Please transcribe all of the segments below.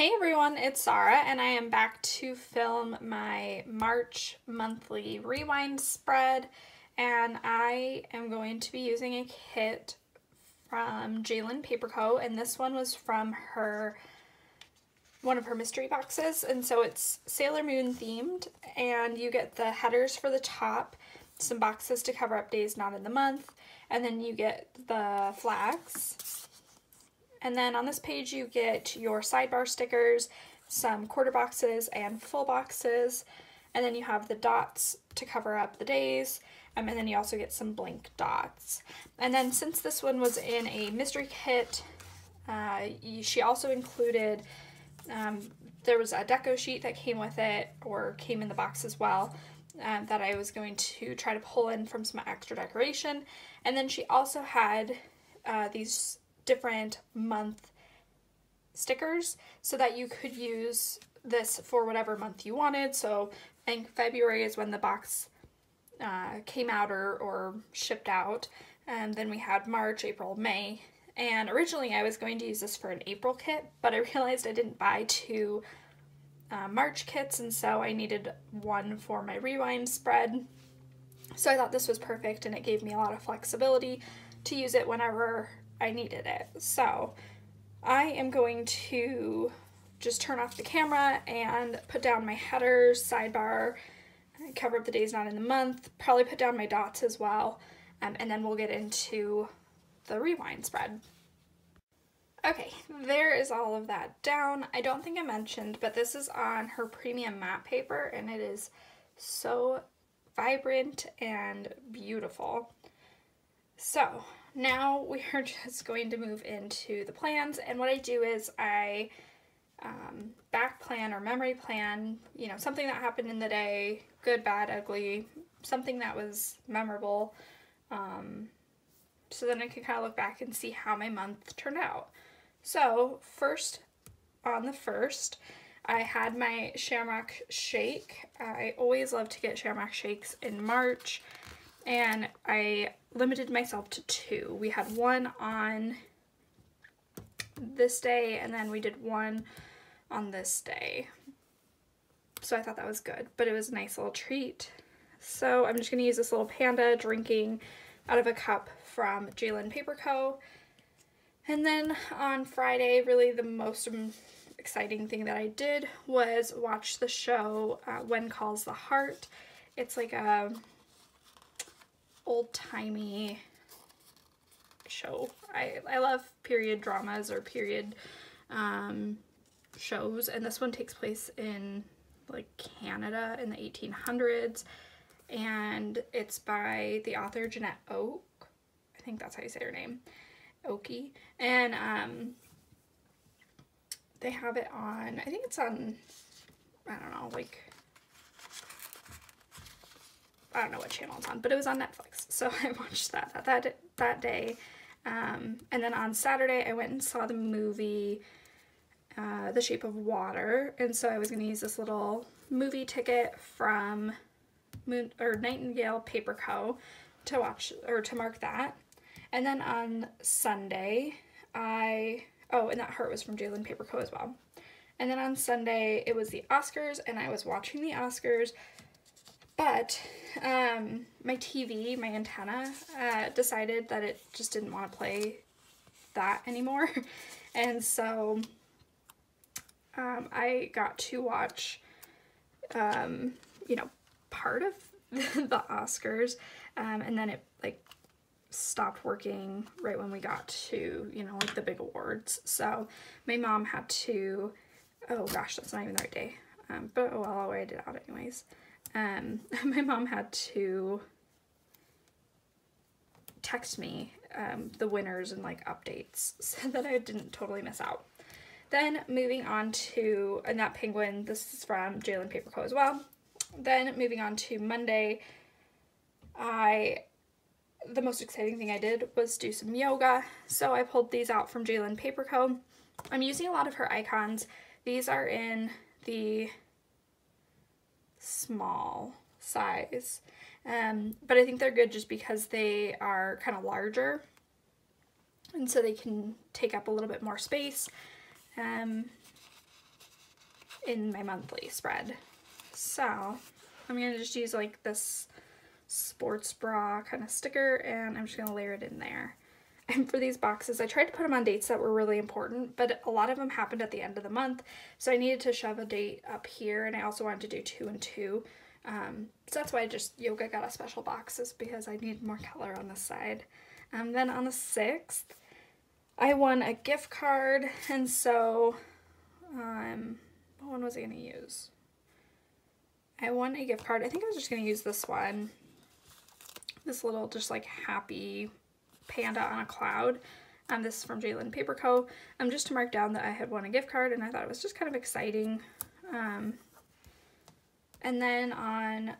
Hey everyone, it's Sarah and I am back to film my March monthly rewind spread, and I am going to be using a kit from JLynnPaperCo, and this one was from one of her mystery boxes, and so it's Sailor Moon themed, and you get the headers for the top, some boxes to cover up days not in the month, and then you get the flags. And then on this page you get your sidebar stickers, some quarter boxes and full boxes, and then you have the dots to cover up the days, and then you also get some blank dots. And then since this one was in a mystery kit, she also included, there was a deco sheet that came with it, or came in the box as well, that I was going to try to pull in from some extra decoration. And then she also had these different month stickers so that you could use this for whatever month you wanted. So I think February is when the box came out or shipped out, and then we had March, April, May, and originally I was going to use this for an April kit, but I realized I didn't buy two March kits, and so I needed one for my rewind spread. So I thought this was perfect, and it gave me a lot of flexibility to use it whenever I needed it. So I am going to just turn off the camera and put down my headers, sidebar, cover up the days not in the month, probably put down my dots as well, and then we'll get into the rewind spread. Okay, there is all of that down. I don't think I mentioned, but this is on her premium matte paper, and it is so vibrant and beautiful. So now we are just going to move into the plans, and what I do is I back plan or memory plan, you know, something that happened in the day, good, bad, ugly, something that was memorable, so then I can kind of look back and see how my month turned out. So first, on the 1st, I had my Shamrock Shake. I always love to get Shamrock Shakes in March, and I limited myself to 2. We had one on this day, and then we did one on this day. So I thought that was good, but it was a nice little treat. So I'm just going to use this little panda drinking out of a cup from JLynnPaperCo. And then on Friday, really the most exciting thing that I did was watch the show When Calls the Heart. It's like a old-timey show. I love period dramas or period shows, and this one takes place in like Canada in the 1800s, and it's by the author Jeanette Oke. I think that's how you say her name, Okie. And they have it on, I think it's on, I don't know, like, I don't know what channel it's on, but it was on Netflix, so I watched that day. And then on Saturday I went and saw the movie The Shape of Water, and so I was going to use this little movie ticket from Nightingale Paper Co to watch, or to mark that. And then on Sunday and that heart was from JLynnPaperCo as well. And then on Sunday it was the Oscars, and I was watching the Oscars, but my TV, my antenna, decided that it just didn't want to play that anymore. And so I got to watch, you know, part of the Oscars, and then it like stopped working right when we got to, you know, like the big awards. So my mom had to, oh gosh, that's not even the right day, but oh well, I'll write it out anyways. My mom had to text me the winners and like updates so that I didn't totally miss out. Then moving on to, and that penguin, this is from JLynnPaperCo as well. Then moving on to Monday, the most exciting thing I did was do some yoga. So I pulled these out from JLynnPaperCo. I'm using a lot of her icons. These are in the small size, but I think they're good just because they are kind of larger, and so they can take up a little bit more space. in my monthly spread. So I'm going to just use like this sports bra kind of sticker, and I'm just going to layer it in there. And for these boxes, I tried to put them on dates that were really important, but a lot of them happened at the end of the month, so I needed to shove a date up here, and I also wanted to do 2 and 2. So that's why I just Yoga got a special boxes, because I needed more color on this side. Then on the 6th, I won a gift card, and so what one was I going to use? I won a gift card. I think I was just going to use this one. This little just like happy panda on a cloud. This is from JLynnPaperCo. Just to mark down that I had won a gift card, and I thought it was just kind of exciting. And then on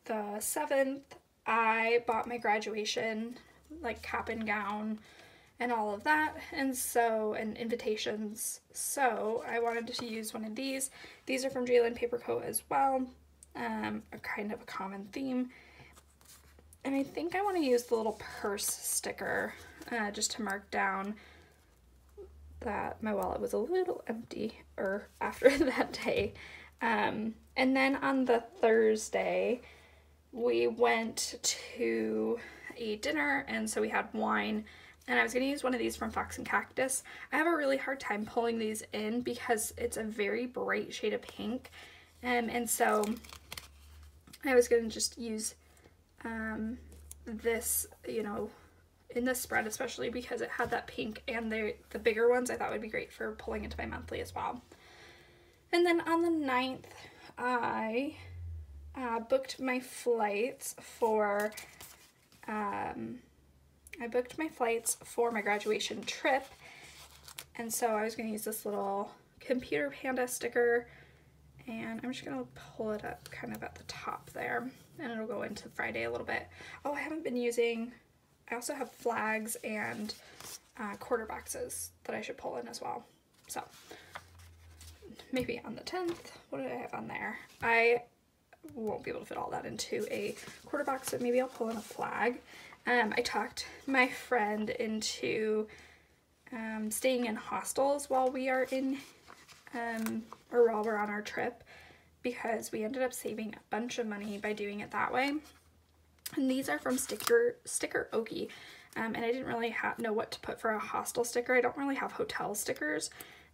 the 7th, I bought my graduation like cap and gown and all of that, and invitations. So I wanted to use one of these. These are from JLynnPaperCo as well. A kind of a common theme. And I think I want to use the little purse sticker just to mark down that my wallet was a little empty after that day. And then on the Thursday, we went to a dinner, and so we had wine, and I was going to use one of these from Fox and Cactus. I have a really hard time pulling these in because it's a very bright shade of pink, and so I was going to just use this, you know, in this spread, especially because it had that pink, and the bigger ones I thought would be great for pulling into my monthly as well. And then on the 9th, I booked my flights for my graduation trip, and so I was going to use this little computer panda sticker, and I'm just going to pull it up kind of at the top there, and it'll go into Friday a little bit. Oh, I also have flags and quarter boxes that I should pull in as well. So maybe on the 10th, what did I have on there? I won't be able to fit all that into a quarter box, but maybe I'll pull in a flag. I talked my friend into staying in hostels while we are while we're on our trip, because we ended up saving a bunch of money by doing it that way. And these are from Sticker Okie, and I didn't really know what to put for a hostel sticker. I don't really have hotel stickers,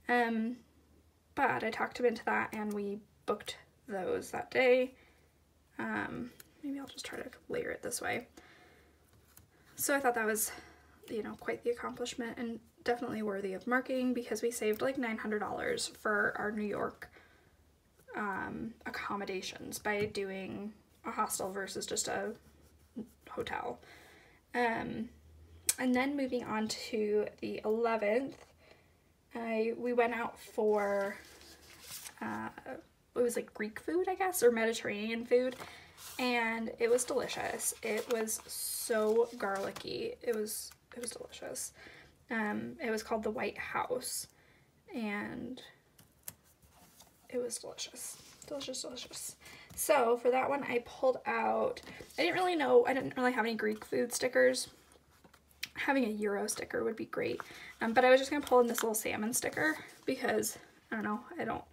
but I talked him into that, and we booked those that day. Maybe I'll just try to layer it this way. So I thought that was, you know, quite the accomplishment, and definitely worthy of marking, because we saved like $900 for our New York accommodations by doing a hostel versus just a hotel. And then moving on to the 11th, we went out for it was like Greek food, I guess, or Mediterranean food, and it was delicious. It was so garlicky. It was delicious. It was called the White House, and it was delicious. Delicious. So for that one, I pulled out, I didn't really have any Greek food stickers. Having a Euro sticker would be great, but I was just going to pull in this little salmon sticker, because, I don't know, I don't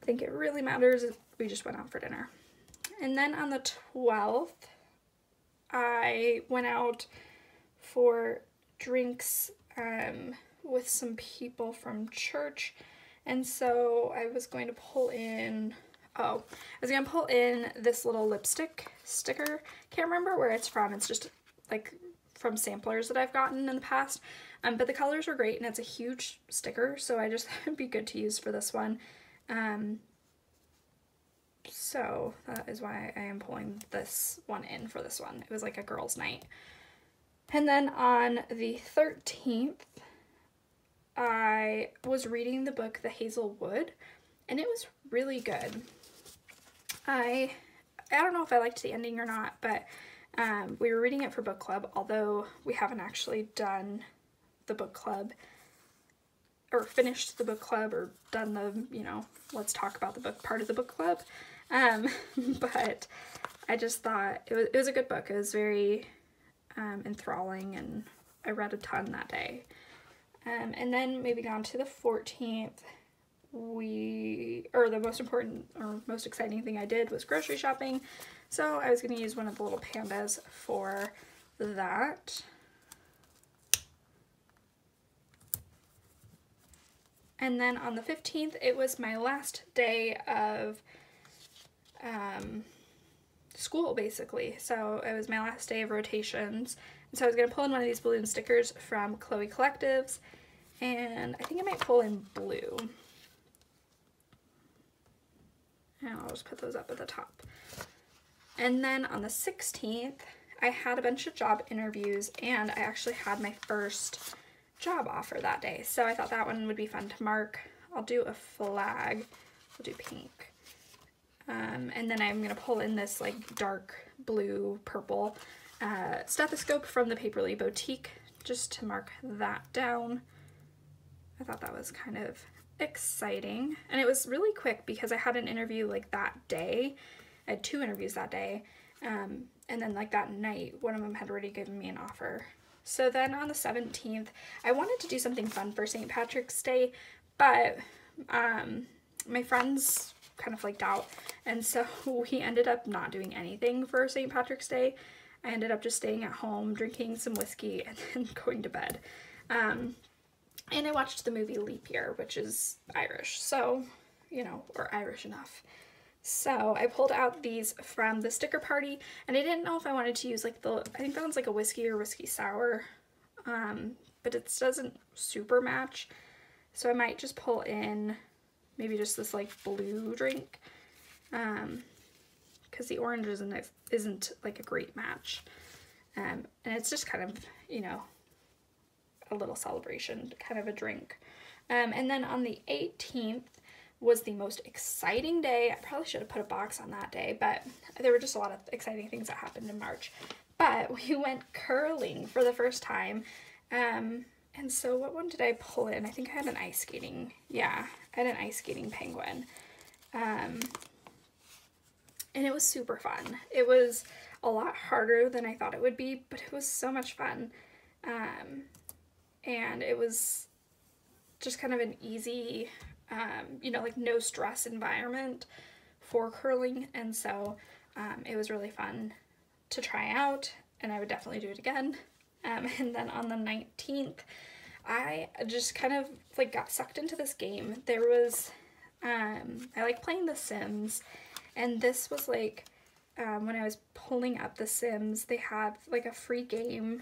think it really matters. We just went out for dinner. And then on the 12th, I went out for drinks with some people from church, and so I was going to pull in this little lipstick sticker. Can't remember where it's from. It's just like from samplers that I've gotten in the past, but the colors were great, and it's a huge sticker, so I just thought it'd be good to use for this one. So that is why I am pulling this one in for this one. It was like a girls' night. And then on the 13th, I was reading the book The Hazel Wood, and it was really good. I don't know if I liked the ending or not, but we were reading it for book club, although we haven't actually done the book club, or finished the book club, or done the, you know, let's talk about the book part of the book club. But I just thought it was a good book. It was very enthralling, and I read a ton that day. And then moving on to the 14th, the most important or most exciting thing I did was grocery shopping. So I was going to use one of the little pandas for that. And then on the 15th, it was my last day of school, basically. So it was my last day of rotations. And so I was going to pull in one of these balloon stickers from Chloe Collectives. And I think I might pull in blue. And I'll just put those up at the top. And then on the 16th, I had a bunch of job interviews, and I actually had my first job offer that day. So I thought that one would be fun to mark. I'll do a flag. I'll do pink. And then I'm going to pull in this like dark blue purple stethoscope from the Paperly Bowtique just to mark that down. I thought that was kind of exciting. And it was really quick because I had an interview like that day. I had 2 interviews that day. And then like that night, one of them had already given me an offer. So then on the 17th, I wanted to do something fun for St. Patrick's Day, but my friends kind of flaked out, and so we ended up not doing anything for St. Patrick's Day. I ended up just staying at home, drinking some whiskey, and then going to bed. And I watched the movie Leap Year, which is Irish, so, you know, or Irish enough. So I pulled out these from the sticker party, and I didn't know if I wanted to use like I think that one's like a whiskey or whiskey sour, but it doesn't super match. So I might just pull in maybe just this like blue drink, because the orange isn't like a great match. And it's just kind of, you know, a little celebration, kind of a drink. And then on the 18th was the most exciting day. I probably should have put a box on that day, but there were just a lot of exciting things that happened in March. But we went curling for the first time. And so what one did I pull in? I think I had an ice skating. Yeah, I had an ice skating penguin. And it was super fun. It was a lot harder than I thought it would be, but it was so much fun. And it was just kind of an easy, you know, like no stress environment for curling. And so it was really fun to try out, and I would definitely do it again. And then on the 19th, I just kind of like got sucked into this game. There was, I like playing The Sims, and this was like, when I was pulling up The Sims, they had like a free game,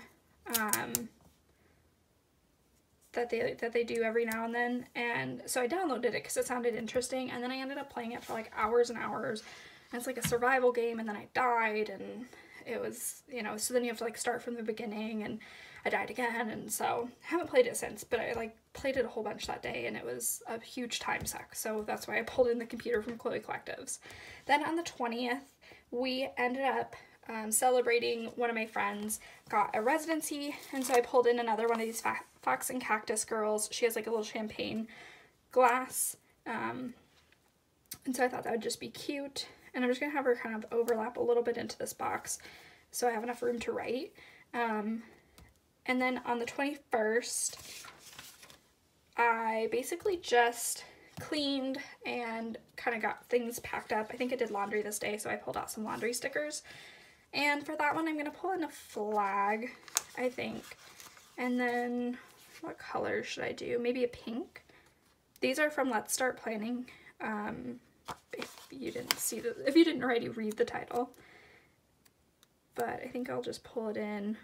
that they do every now and then, and so I downloaded it because it sounded interesting, and then I ended up playing it for like hours and hours, and it's like a survival game, and then I died, and it was, you know, so then you have to like start from the beginning, and I died again, and so I haven't played it since, but I like played it a whole bunch that day, and it was a huge time suck, so that's why I pulled in the computer from Chloe Collectives. Then on the 20th, we ended up celebrating. One of my friends got a residency, and so I pulled in another one of these Fox and Cactus girls. She has like a little champagne glass, and so I thought that would just be cute, and I'm just gonna have her kind of overlap a little bit into this box so I have enough room to write. And then on the 21st, I basically just cleaned and kind of got things packed up. I think I did laundry this day, so I pulled out some laundry stickers. And for that one, I'm going to pull in a flag, I think. And then what color should I do? Maybe a pink. These are from Let's Start Planning. If you didn't already read the title. But I think I'll just pull it in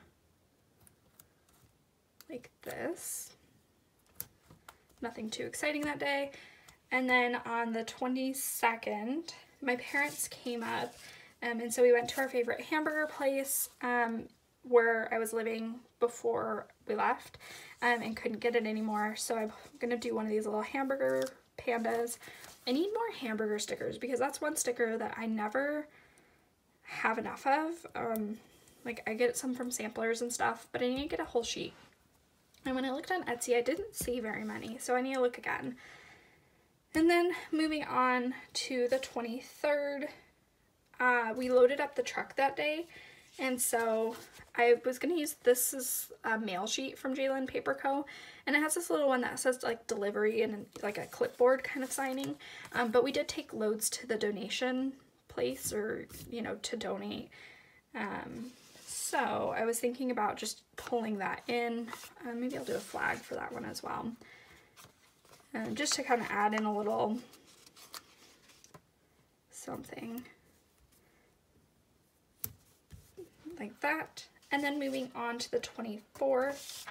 like this. Nothing too exciting that day. And then on the 22nd, my parents came up, and so we went to our favorite hamburger place where I was living before we left, and couldn't get it anymore. So I'm gonna do one of these little hamburger pandas. I need more hamburger stickers because that's one sticker that I never have enough of. Like I get some from samplers and stuff, but I need to get a whole sheet. And when I looked on Etsy, I didn't see very many, so I need to look again. And then moving on to the 23rd, we loaded up the truck that day, And so I was going to use, this is a mail sheet from JLynnPaperCo, and it has this little one that says like delivery and like a clipboard kind of signing, but we did take loads to the donation place, or, you know, to donate. So I was thinking about just pulling that in. Maybe I'll do a flag for that one as well. Just to kind of add in a little something like that. And then moving on to the 24th.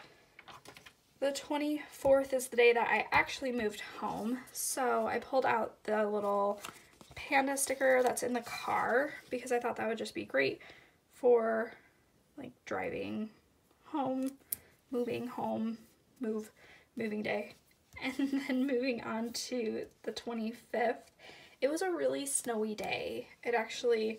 The 24th is the day that I actually moved home. So I pulled out the little panda sticker that's in the car because I thought that would just be great for like driving home, moving day. And then moving on to the 25th, it was a really snowy day. It actually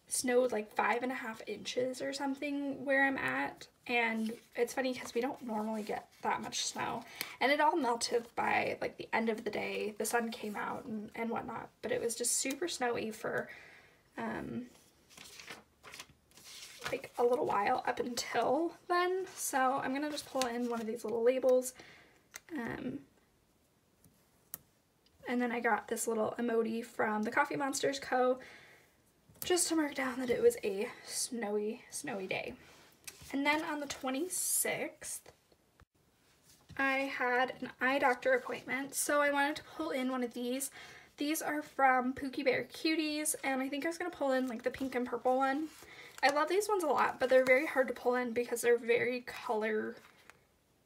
snowed like 5.5 inches or something where I'm at, and it's funny because we don't normally get that much snow, and it all melted by like the end of the day. The sun came out and whatnot, but it was just super snowy for like a little while up until then. So I'm gonna just pull in one of these little labels, and then I got this little emoji from Thecoffeemonsterzco just to mark down that it was a snowy day. And then on the 26th, I had an eye doctor appointment, so I wanted to pull in one of these. These are from Pookie Bear Cuties, and I think I was going to pull in like the pink and purple one. I love these ones a lot, but they're very hard to pull in because they're very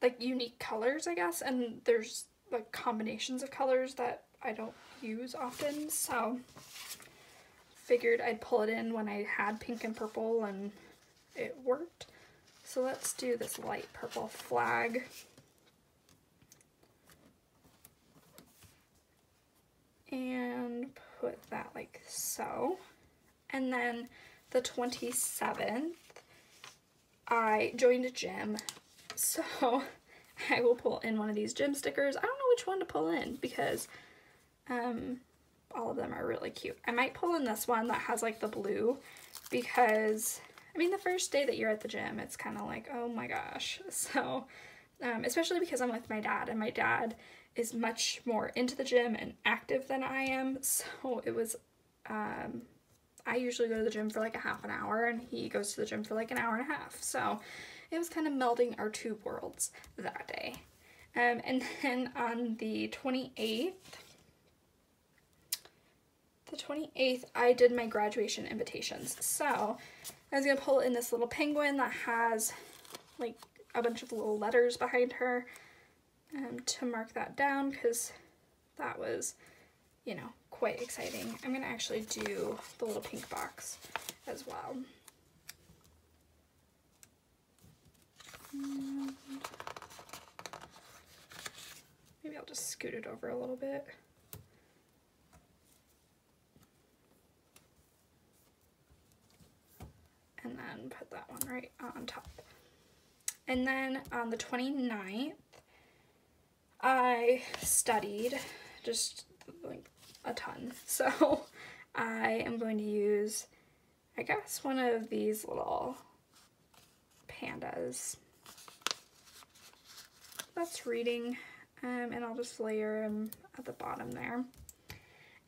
like unique colors, I guess, and there's like combinations of colors that I don't use often, so figured I'd pull it in when I had pink and purple, and it worked. So let's do this light purple flag. And put that like so. And then the 27th, I joined a gym, so I will pull in one of these gym stickers. I don't know which one to pull in because all of them are really cute. I might pull in this one that has like the blue because, I mean, the first day that you're at the gym, it's kind of like, oh my gosh. So, especially because I'm with my dad, and my dad is much more into the gym and active than I am. So it was, I usually go to the gym for like a half an hour, and he goes to the gym for like an hour and a half. So it was kind of melding our two worlds that day. And then on the 28th, I did my graduation invitations. So I was going to pull in this little penguin that has like a bunch of little letters behind her to mark that down, because that was, you know, quite exciting. I'm going to actually do the little pink box as well. And maybe I'll just scoot it over a little bit. And then put that one right on top. And then on the 29th, I studied just like a ton. So I am going to use, I guess, one of these little pandas that's reading, and I'll just layer them at the bottom there.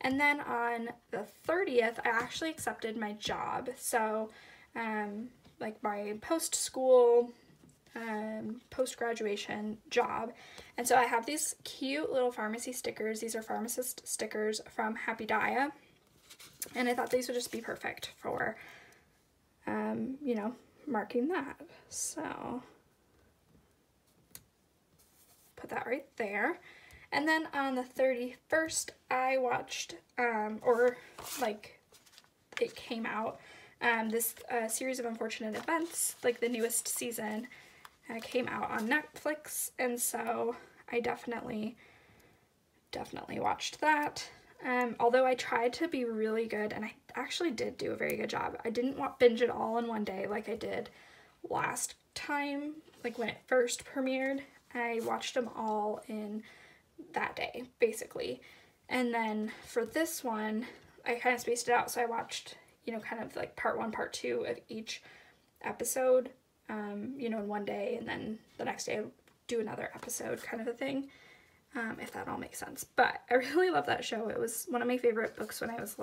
And then on the 30th, I actually accepted my job. So like my post-school, post-graduation job. And so I have these cute little pharmacy stickers. These are pharmacist stickers from Happy Daya. And I thought these would just be perfect for, you know, marking that. So put that right there. And then on the 31st, I watched, or like it came out, this series of unfortunate events, like the newest season, came out on Netflix, and so I definitely watched that. Although I tried to be really good, and I actually did do a very good job. I didn't binge it all in one day like I did last time, like when it first premiered. I watched them all in that day, basically. And then for this one, I kind of spaced it out, so I watched, you know, kind of like part 1, part 2 of each episode, you know, in one day, and then the next day I'll do another episode kind of a thing, if that all makes sense. But I really love that show. It was one of my favorite books when I was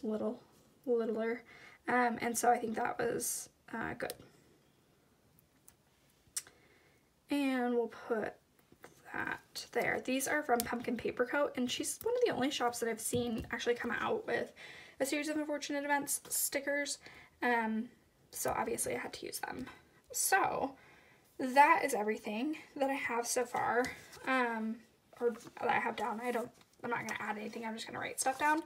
littler, and so I think that was good. And we'll put that there. These are from Pumpkin Paper Co, and she's one of the only shops that I've seen actually come out with a series of Unfortunate Events stickers, so obviously I had to use them. So that is everything that I have so far, or that I have down. I'm not going to add anything, I'm just going to write stuff down.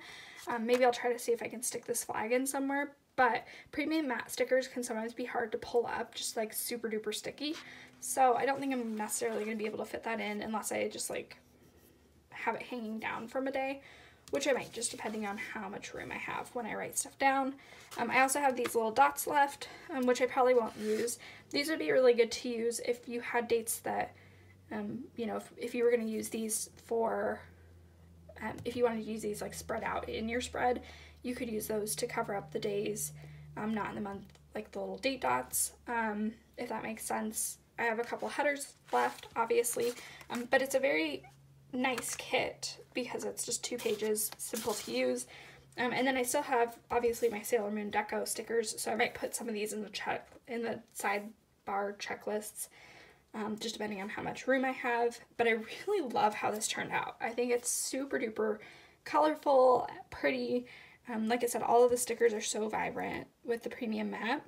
Maybe I'll try to see if I can stick this flag in somewhere, but premium matte stickers can sometimes be hard to pull up, just like super duper sticky. So I don't think I'm necessarily going to be able to fit that in unless I just like have it hanging down from a day, which I might, just depending on how much room I have when I write stuff down. I also have these little dots left, which I probably won't use. These would be really good to use if you had dates that, you know, if you were going to use these for, if you wanted to use these like spread out in your spread, you could use those to cover up the days, not in the month, like the little date dots, if that makes sense. I have a couple headers left, obviously, but it's a very nice kit because it's just 2 pages, simple to use. And then I still have, obviously, my Sailor Moon Deco stickers, so I might put some of these in the sidebar checklists, just depending on how much room I have. But I really love how this turned out. I think it's super duper colorful, pretty. Like I said, all of the stickers are so vibrant with the premium matte.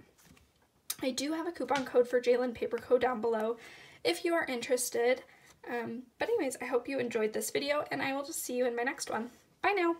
I do have a coupon code for JLynnPaperCo down below if you are interested. But anyways, I hope you enjoyed this video, and I will just see you in my next one. Bye now!